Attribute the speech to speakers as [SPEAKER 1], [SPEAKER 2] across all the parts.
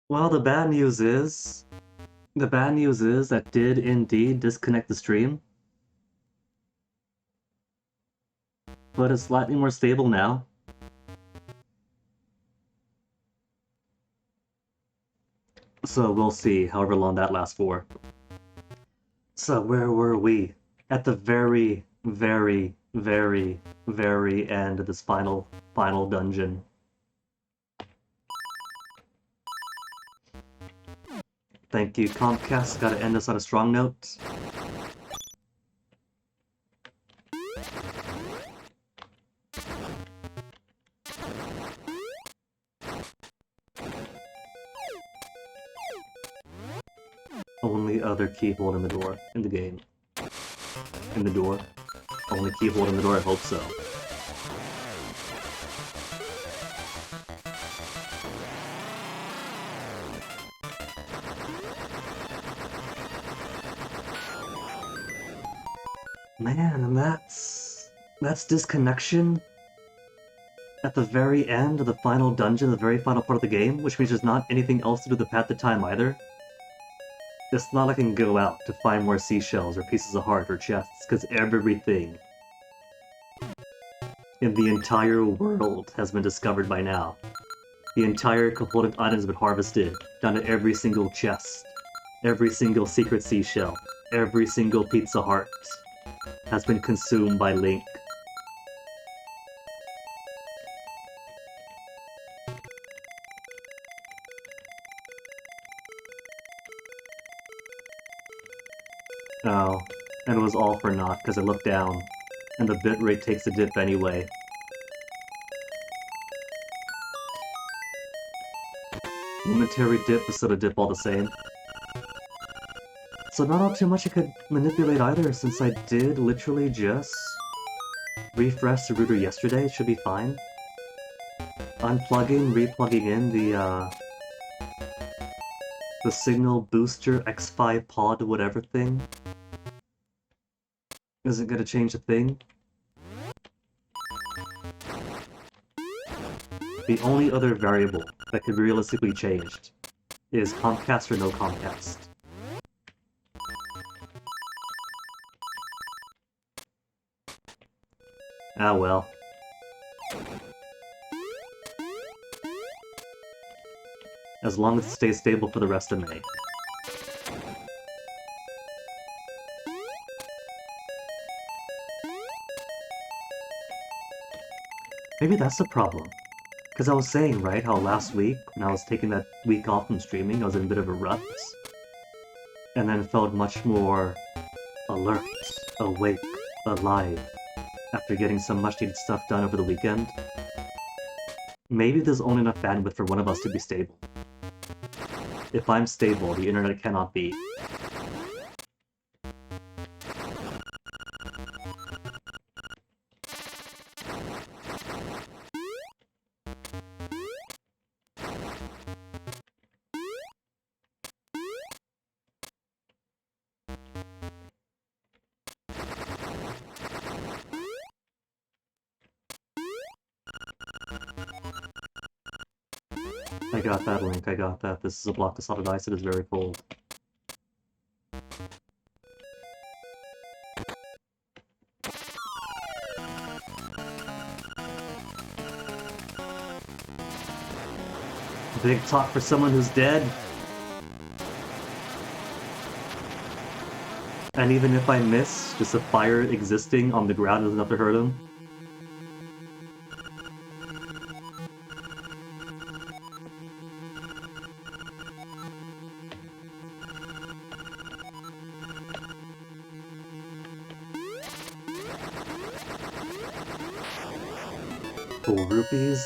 [SPEAKER 1] Well, the bad news is that did indeed disconnect the stream, but it's slightly more stable now. So we'll see however long that lasts for. So where were we? At the very, very, very, very end of this final dungeon. Thank you, Comcast. Gotta end this on a strong note. Only other keyhole in the door in the game. In the door. Only keyhole in the door, I hope so. Man, and that's disconnection at the very end of the final dungeon, the very final part of the game, which means there's not anything else to do the path to time either. It's not like I can go out to find more seashells or pieces of heart or chests, because everything in the entire world has been discovered by now. The entire component item has been harvested, down to every single chest, every single secret seashell, every single pizza heart has been consumed by Link. Oh, and it was all for naught because I looked down, and the bitrate takes a dip anyway. Momentary dip is still a dip all the same. So not all too much I could manipulate either, since I did literally just refresh the router yesterday. It should be fine. Unplugging, replugging in the signal booster X5 pod whatever thing isn't gonna change a thing. The only other variable that could be realistically changed is Comcast or no Comcast. Ah well. As long as it stays stable for the rest of May. Maybe that's the problem. Because I was saying, right, how last week, when I was taking that week off from streaming, I was in a bit of a rut. And then felt much more alert, awake, alive, after getting some much needed stuff done over the weekend. Maybe there's only enough bandwidth for one of us to be stable. If I'm stable, the internet cannot be. I got that, Link, I got that. This is a block of solid ice, it is very cold. Big talk for someone who's dead. And even if I miss, just a fire existing on the ground is enough to hurt him. Full rupees,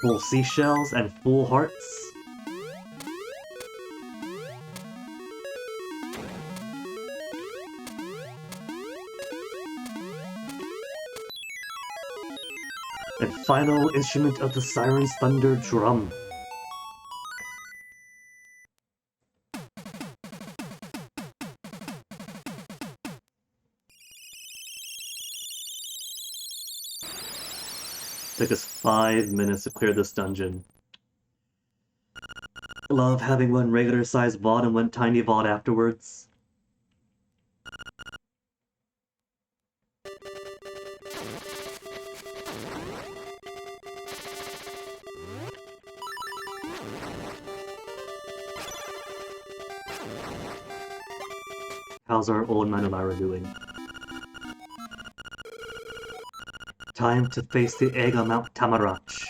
[SPEAKER 1] full seashells, and full hearts. And final instrument of the Siren's Thunder Drum. Took us 5 minutes to clear this dungeon. Love having one regular sized VOD and one tiny VOD afterwards. How's our old Manulara doing? Time to face the egg on Mount Tamarach.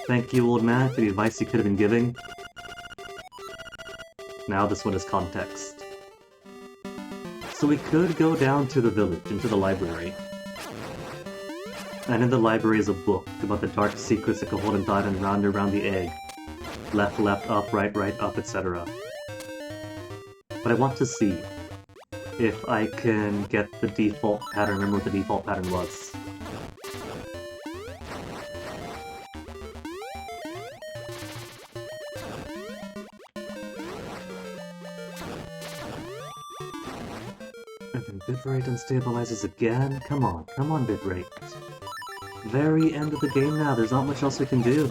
[SPEAKER 1] Thank you, old man, for the advice you could have been giving. Now this one is context. So we could go down to the village, into the library. And in the library is a book about the dark secrets that can hold inside and round around the egg. Left, up, right, up, etc. But I want to see if I can get the default pattern, remember what the default pattern was. And then bitrate unstabilizes again. Come on, bitrate. Very end of the game now, there's not much else we can do.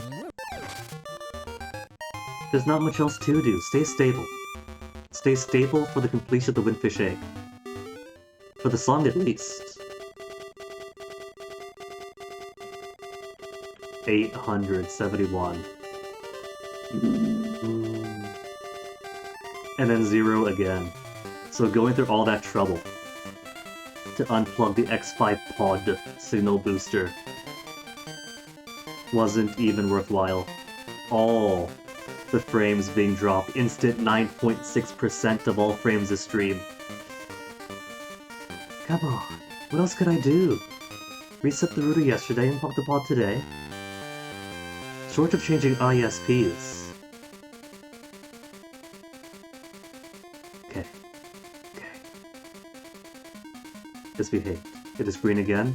[SPEAKER 1] There's not much else to do. Stay stable. Stay stable for the completion of the Windfish Egg. For the song, at least. 871. And then 0 again. So going through all that trouble to unplug the X5 pod signal booster wasn't even worthwhile. All the frames being dropped. Instant 9.6% of all frames a stream. Come on, what else could I do? Reset the router yesterday and pump the pod today? Short of changing ISPs. Okay. Just behave. It is green again.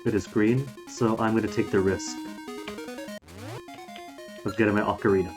[SPEAKER 1] It is green, so I'm going to take the risk of getting my ocarina.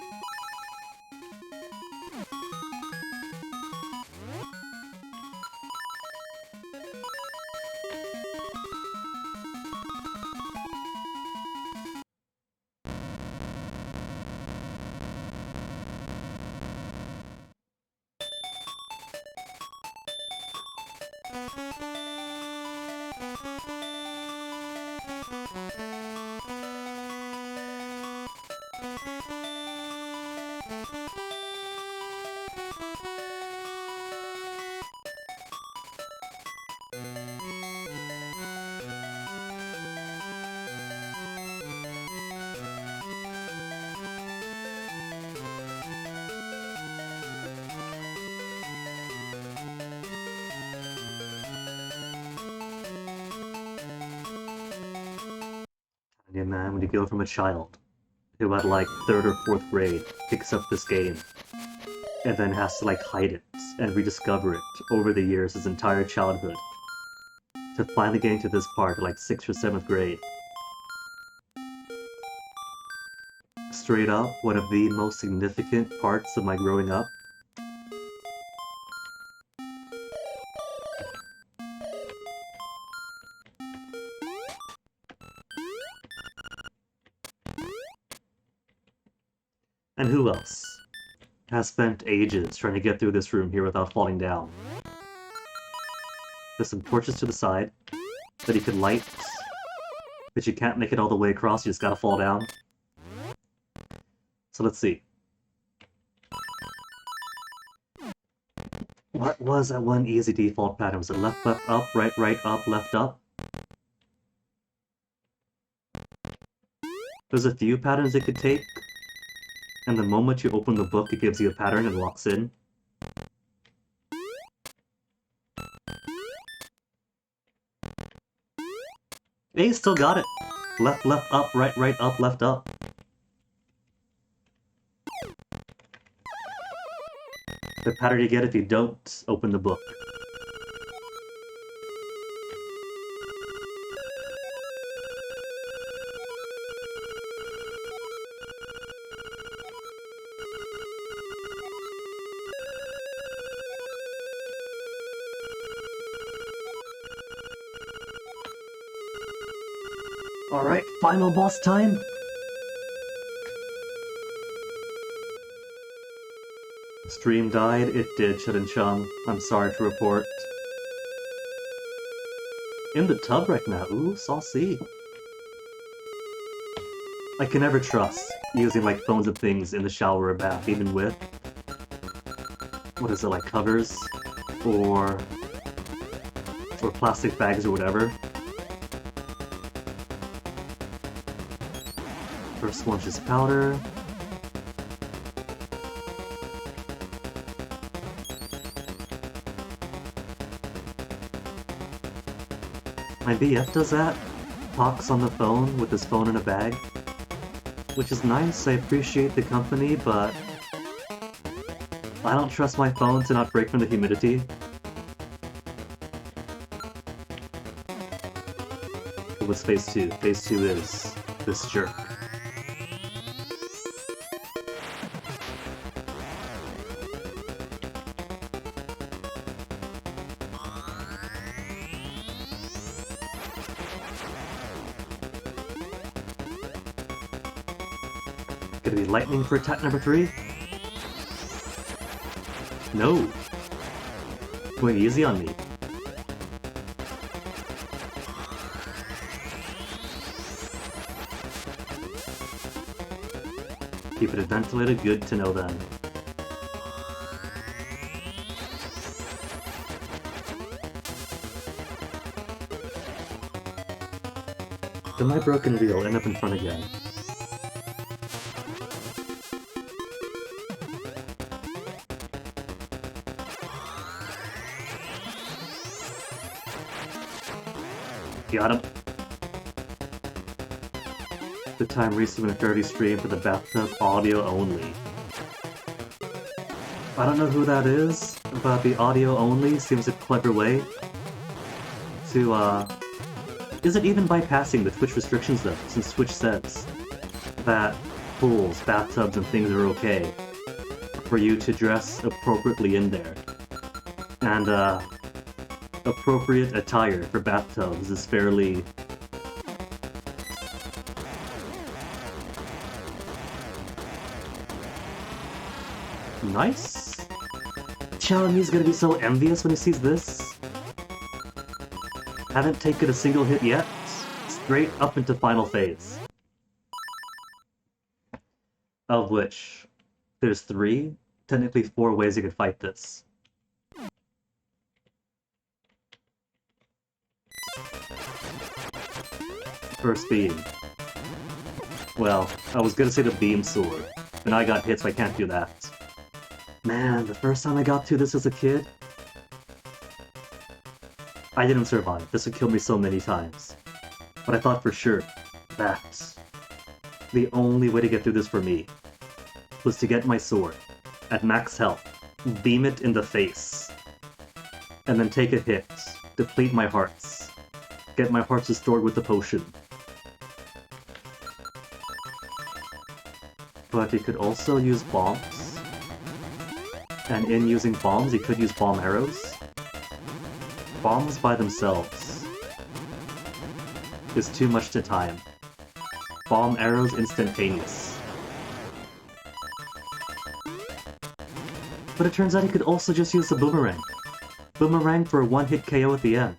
[SPEAKER 1] Yeah, man, when you go from a child who at like 3rd or 4th grade picks up this game and then has to like hide it and rediscover it over the years, his entire childhood, to finally getting to this part at like 6th or 7th grade. Straight up, one of the most significant parts of my growing up. And who else has spent ages trying to get through this room here without falling down? There's some torches to the side that you could light, but you can't make it all the way across, you just gotta fall down. So let's see. What was that one easy default pattern? Was it left, up, right, up, left, up? There's a few patterns it could take, and the moment you open the book, it gives you a pattern and locks in. Hey, still got it! Left, up, right, up, left, up. The pattern you get if you don't open the book. Alright, final boss time! Stream died, it did, Chun. I'm sorry to report. In the tub right now, ooh, saucy. I can never trust using like phones and things in the shower or bath, even with, what is it, like covers? Or plastic bags or whatever. First one's just powder. My BF does that. Talks on the phone with his phone in a bag. Which is nice, I appreciate the company, but I don't trust my phone to not break from the humidity. What's phase 2? Phase 2 is this jerk. Gonna be lightning for attack number 3? No! Going easy on me. Keep it ventilated, good to know then. Did my broken reel end up in front again? Got him. The time recently 30 stream for the bathtub audio only. I don't know who that is, but the audio only seems a clever way to, is it even bypassing the Twitch restrictions though, since Twitch says that pools, bathtubs, and things are okay for you to dress appropriately in there. And, appropriate attire for bathtubs is fairly... nice? Chalami's gonna be so envious when he sees this. Haven't taken a single hit yet. Straight up into final phase. Of which, there's 3, technically 4 ways you could fight this. First beam. Well, I was gonna say the beam sword, but I got hit so I can't do that. Man, the first time I got to this as a kid, I didn't survive. This would kill me so many times. But I thought for sure that the only way to get through this for me was to get my sword at max health, beam it in the face, and then take a hit, deplete my hearts, get my hearts restored with the potion. But you could also use bombs. And in using bombs, you could use bomb arrows. Bombs by themselves is too much to time. Bomb arrows instantaneous. But it turns out you could also just use the boomerang. Boomerang for a one-hit KO at the end.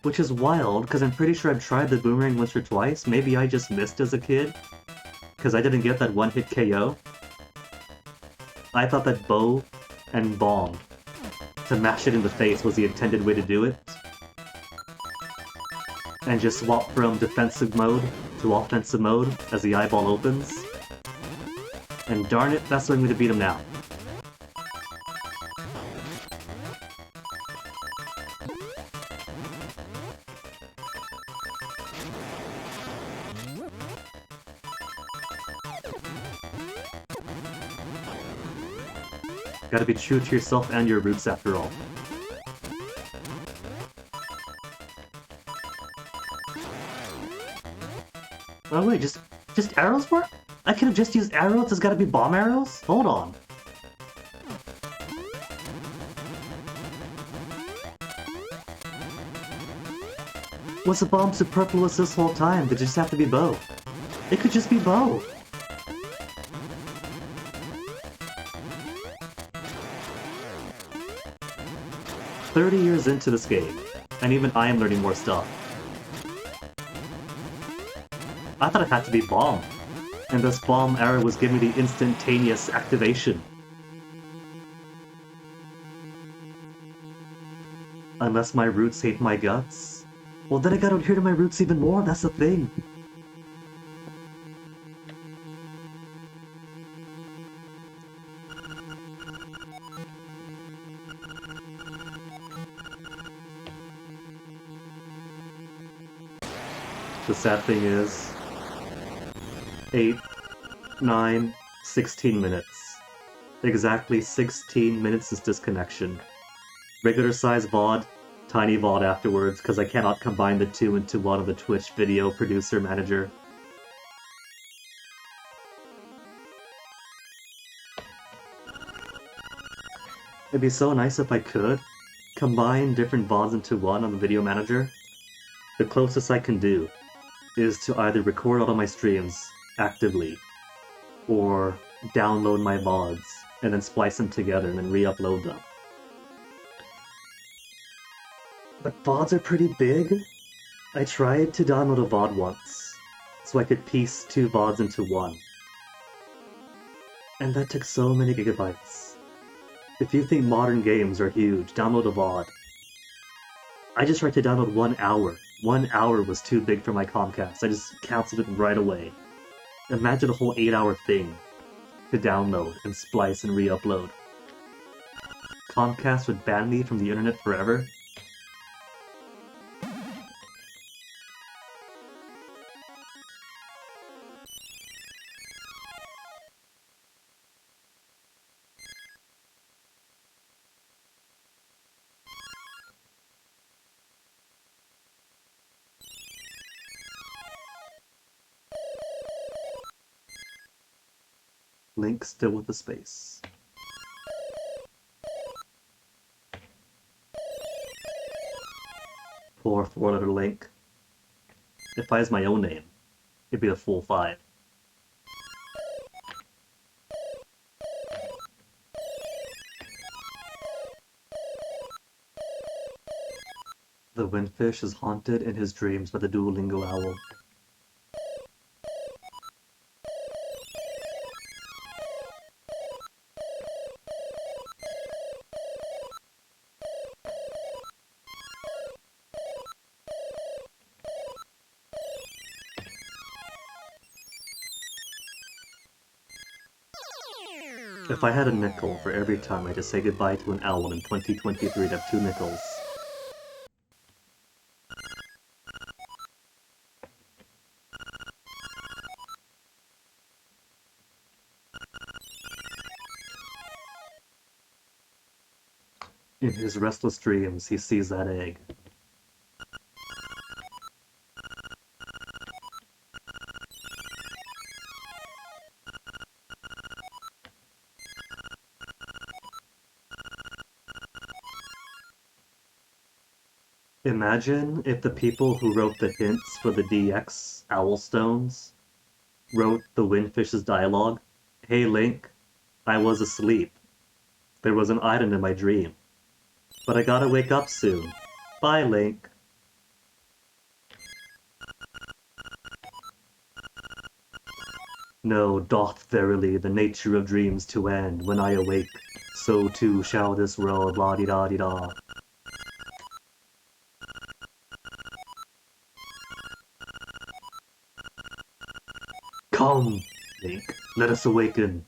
[SPEAKER 1] Which is wild, because I'm pretty sure I've tried the boomerang once or twice. Maybe I just missed as a kid, because I didn't get that one-hit KO. I thought that bow and bomb, to mash it in the face, was the intended way to do it. And just swap from defensive mode to offensive mode as the eyeball opens. And darn it, that's what I'm going to beat him now. Gotta be true to yourself and your roots after all. Oh wait, just arrows work? I could have just used arrows? There's gotta be bomb arrows? Hold on. Was the bomb superfluous this whole time? Did it just have to be Bo? It could just be Bo! "30 years into this game, and even I am learning more stuff. I thought it had to be bomb, and this bomb error was giving me the instantaneous activation. Unless my roots hate my guts? Well, then I gotta adhere to my roots even more, that's the thing. The sad thing is, 8, 9, 16 minutes. Exactly 16 minutes is disconnection. Regular size VOD, tiny VOD afterwards, because I cannot combine the two into one of the Twitch video producer manager. It'd be so nice if I could combine different VODs into one on the video manager. The closest I can do is to either record all of my streams actively, or download my VODs and then splice them together and then re-upload them. But VODs are pretty big. I tried to download a VOD once, so I could piece 2 VODs into one. And that took so many gigabytes. If you think modern games are huge, download a VOD. I just tried to download 1 hour. 1 hour was too big for my Comcast. I just canceled it right away. Imagine a whole 8-hour thing to download and splice and re-upload. Comcast would ban me from the internet forever. Link still with the space. Poor 4-letter Link. If I was my own name, it'd be a full 5. The windfish is haunted in his dreams by the Duolingo owl. If I had a nickel for every time I had to say goodbye to an owl in 2023, I'd have 2 nickels. In his restless dreams, he sees that egg. Imagine if the people who wrote the hints for the DX Owl Stones wrote the Windfish's dialogue. "Hey Link, I was asleep. There was an item in my dream. But I gotta wake up soon. Bye, Link." No, doth verily the nature of dreams to end. When I awake, so too shall this world, la-di-da-di-da. Come, Link, let us awaken.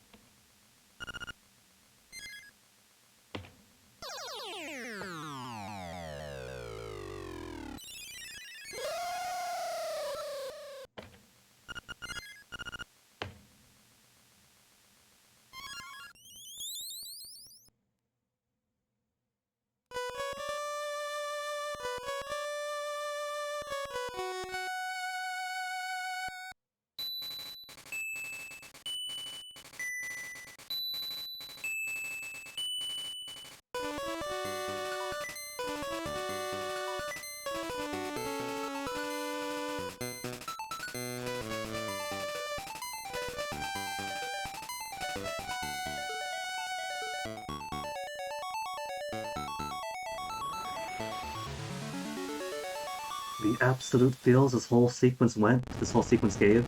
[SPEAKER 1] The absolute feels this whole sequence gave,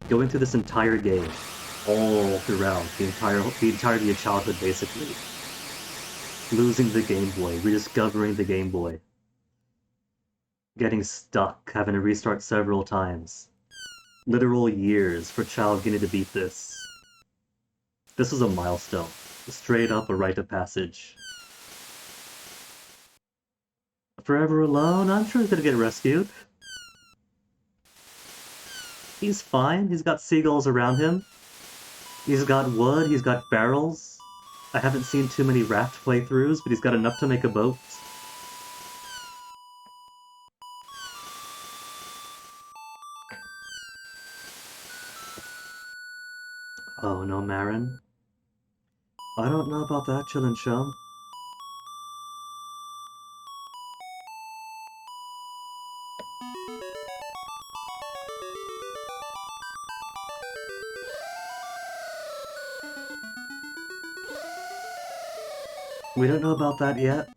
[SPEAKER 1] going through this entire game, all throughout, the entirety of childhood basically. Losing the Game Boy, rediscovering the Game Boy. Getting stuck, having to restart several times. Literal years for Child getting to beat this. This was a milestone. Straight up a rite of passage. Forever alone? I'm sure he's gonna get rescued. He's fine. He's got seagulls around him. He's got wood. He's got barrels. I haven't seen too many raft playthroughs, but he's got enough to make a boat. Oh no, Marin. I don't know about that, chillin' chum. We don't know about that yet.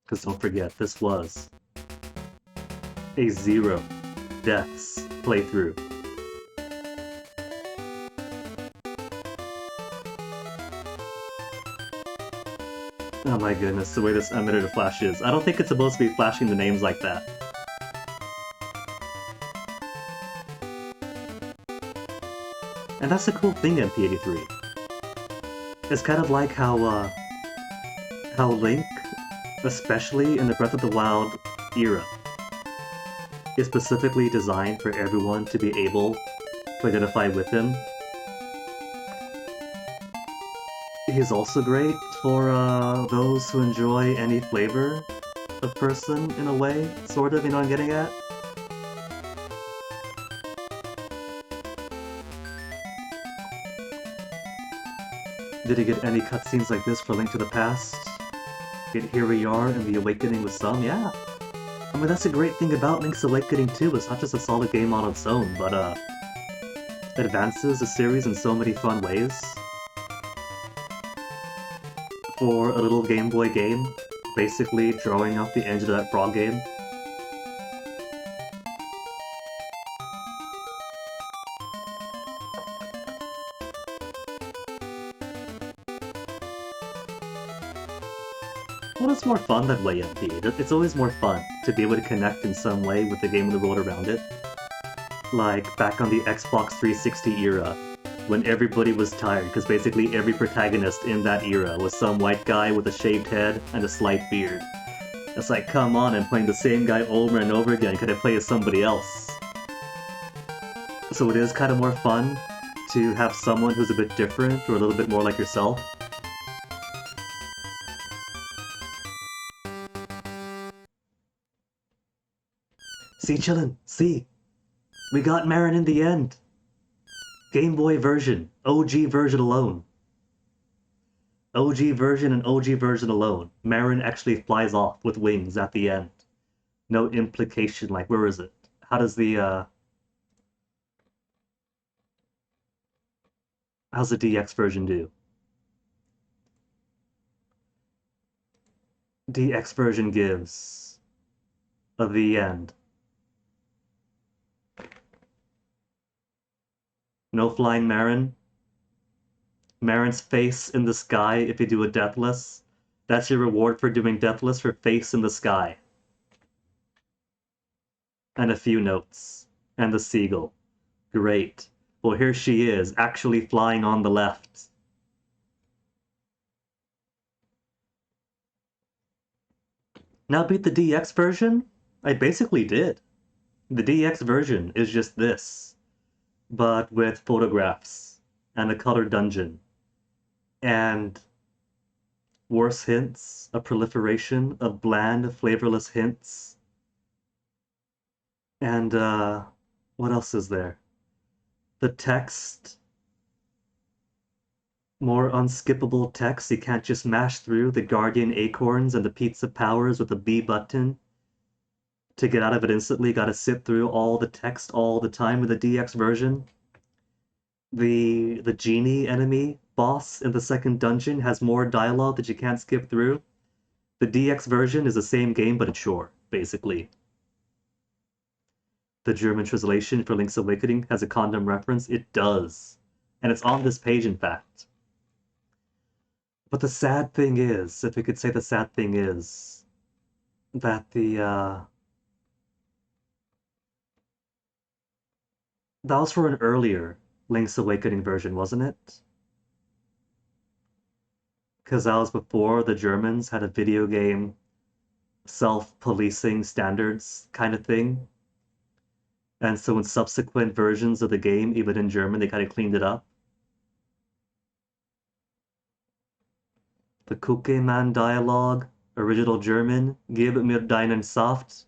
[SPEAKER 1] Because don't forget, this was a 0 deaths playthrough. Oh my goodness, the way this emitter flashes. I don't think it's supposed to be flashing the names like that. And that's the cool thing in P.83. It's kind of like how Link, especially in the Breath of the Wild era, is specifically designed for everyone to be able to identify with him. He's also great for those who enjoy any flavor of person, in a way, sort of, you know what I'm getting at? Did he get any cutscenes like this for Link to the Past? Here we are in the Awakening with some, yeah. I mean, that's a great thing about Link's Awakening too, it's not just a solid game on its own, but advances the series in so many fun ways. For a little Game Boy game, basically drawing up the engine of that Frog game. Well, it's more fun that way, indeed. It's always more fun to be able to connect in some way with the game of the world around it. Like, back on the Xbox 360 era, when everybody was tired, because basically every protagonist in that era was some white guy with a shaved head and a slight beard. It's like, come on, I'm playing the same guy over and over again, could I play as somebody else? So it is kind of more fun to have someone who's a bit different, or a little bit more like yourself. See, chillin', see! We got Marin in the end! Game Boy version, OG version alone. OG version and OG version alone. Marin actually flies off with wings at the end. No implication, like, where is it? How does the, how's the DX version do? DX version gives the end. No flying Marin. Marin's face in the sky if you do a Deathless. That's your reward for doing Deathless, for face in the sky. And a few notes. And the seagull. Great. Well, here she is, actually flying on the left. Now beat the DX version? I basically did. The DX version is just this, but with photographs and a colored dungeon and worse hints, a proliferation of bland, flavorless hints. And what else is there? The text, more unskippable text. You can't just mash through the Guardian Acorns and the Pizza Powers with the B button to get out of it instantly. Gotta sit through all the text all the time with the DX version. The genie enemy boss in the second dungeon has more dialogue that you can't skip through. The DX version is the same game, but it's short, basically. The German translation for Link's Awakening has a condom reference. It does. And it's on this page, in fact. But the sad thing is, if we could say the sad thing is, that that was for an earlier Link's Awakening version, wasn't it? Because that was before the Germans had a video game self-policing standards kind of thing. And so in subsequent versions of the game, even in German, they kind of cleaned it up. The Kukeman dialogue, original German, Gib mir deinen Saft,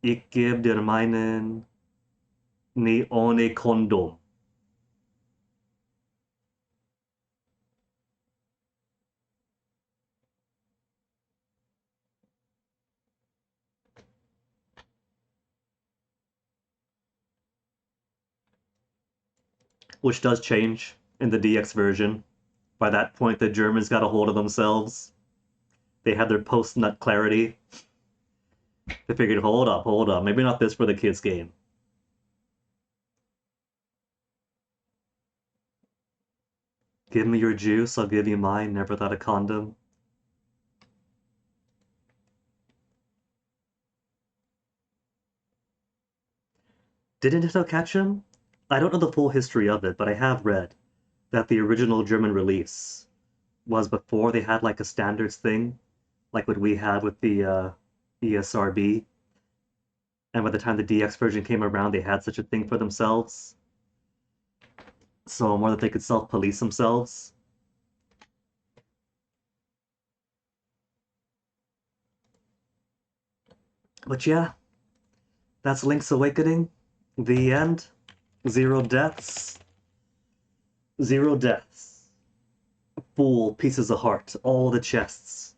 [SPEAKER 1] ich geb dir meinen nie ohne Kondom. Which does change in the DX version. By that point, the Germans got a hold of themselves. They had their post-nut clarity. They figured, hold up, maybe not this for the kids' game. Give me your juice, I'll give you mine, never thought a condom. Did Nintendo catch him? I don't know the full history of it, but I have read that the original German release was before they had like a standards thing, like what we had with the ESRB. And by the time the DX version came around, they had such a thing for themselves. So more that they could self-police themselves. But yeah, that's Link's Awakening. The end. Zero deaths. Zero deaths. Full pieces of heart. All the chests.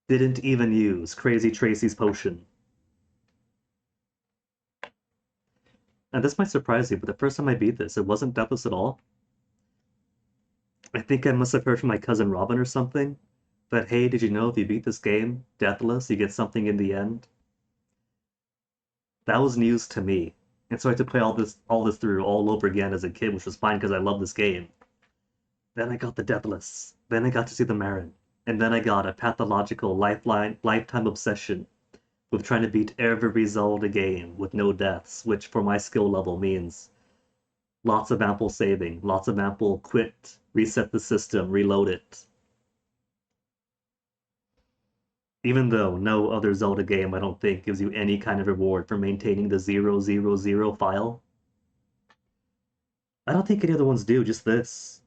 [SPEAKER 1] Didn't even use Crazy Tracy's potion. And this might surprise you, but the first time I beat this, it wasn't deathless at all. I think I must have heard from my cousin Robin or something that, hey, did you know if you beat this game deathless, you get something in the end? That was news to me. And so I had to play all this through all over again as a kid, which was fine because I love this game. Then I got the deathless. Then I got to see the Marin. And then I got a pathological lifetime obsession with trying to beat every Zelda game with no deaths, which for my skill level means lots of ample saving, lots of ample quit, reset the system, reload it. Even though no other Zelda game, I don't think, gives you any kind of reward for maintaining the 000 file. I don't think any other ones do, just this.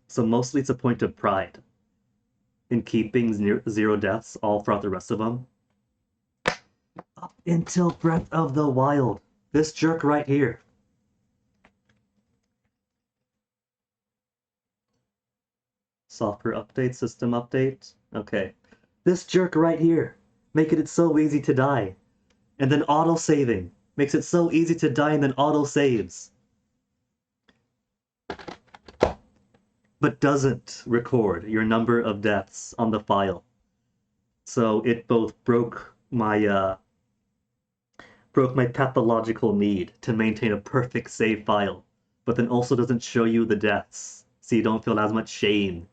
[SPEAKER 1] So mostly it's a point of pride in keeping zero deaths all throughout the rest of them. Up until Breath of the Wild. This jerk right here. Software update, system update. Okay. This jerk right here, making it so easy to die. And then auto-saving. Makes it so easy to die and then auto-saves. But doesn't record your number of deaths on the file. So it both broke my pathological need to maintain a perfect save file, but then also doesn't show you the deaths, so you don't feel as much shame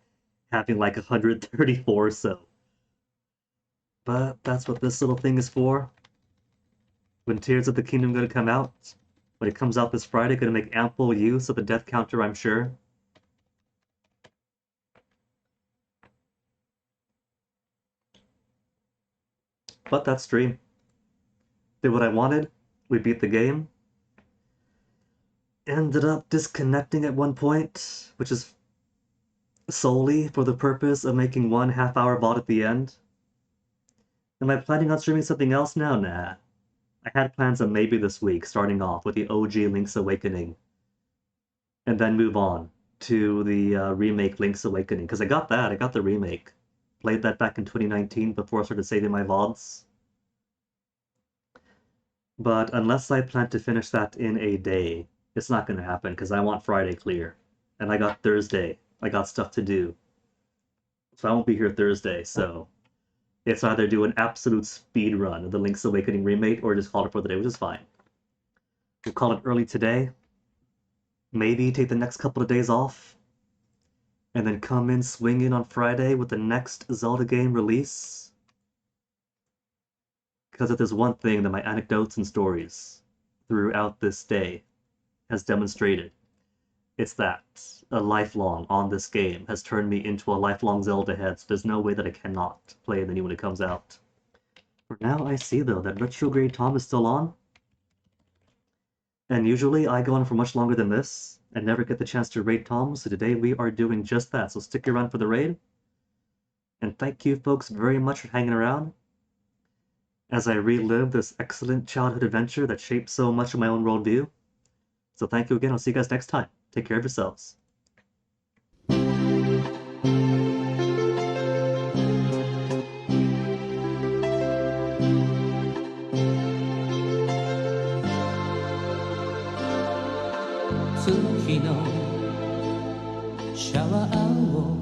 [SPEAKER 1] having like 134 or so. But that's what this little thing is for. When Tears of the Kingdom gonna come out? When it comes out this Friday, gonna make ample use of the death counter, I'm sure. But that stream did what I wanted. We beat the game. Ended up disconnecting at one point, which is solely for the purpose of making one half-hour VOD at the end. Am I planning on streaming something else now? Nah. I had plans on maybe this week, starting off with the OG Link's Awakening, and then move on to the remake Link's Awakening, because I got that. I got the remake. Played that back in 2019 before I started saving my VODs. But unless I plan to finish that in a day, it's not going to happen because I want Friday clear. And I got Thursday. I got stuff to do. So I won't be here Thursday, so it's either do an absolute speed run of the Link's Awakening remake or just call it for the day, which is fine. We'll call it early today. Maybe take the next couple of days off. And then come in swinging on Friday with the next Zelda game release. Because if there's one thing that my anecdotes and stories throughout this day has demonstrated, it's that a lifelong on this game has turned me into a lifelong Zelda head, so there's no way that I cannot play the new when it comes out. For now, I see, though, that Retrograde Tom is still on. And usually I go on for much longer than this and never get the chance to raid Tom, so today we are doing just that. So stick around for the raid. And thank you folks very much for hanging around as I relive this excellent childhood adventure that shaped so much of my own worldview. So thank you again. I'll see you guys next time. Take care of yourselves.
[SPEAKER 2] 月のシャワーを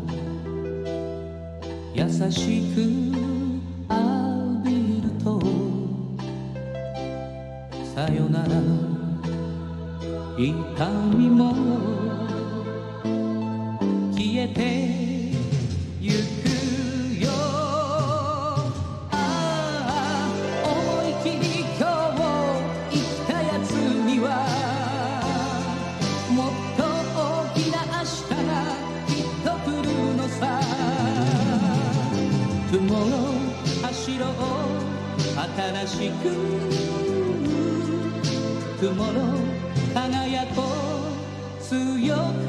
[SPEAKER 2] 優しく浴びるとさよならの痛みも消えてゆくよ。ああ思い切り今日生きたやつにはもっと大きな明日がきっと来るのさ。Tomorrow 走ろう新しく Tomorrow 輝こう強く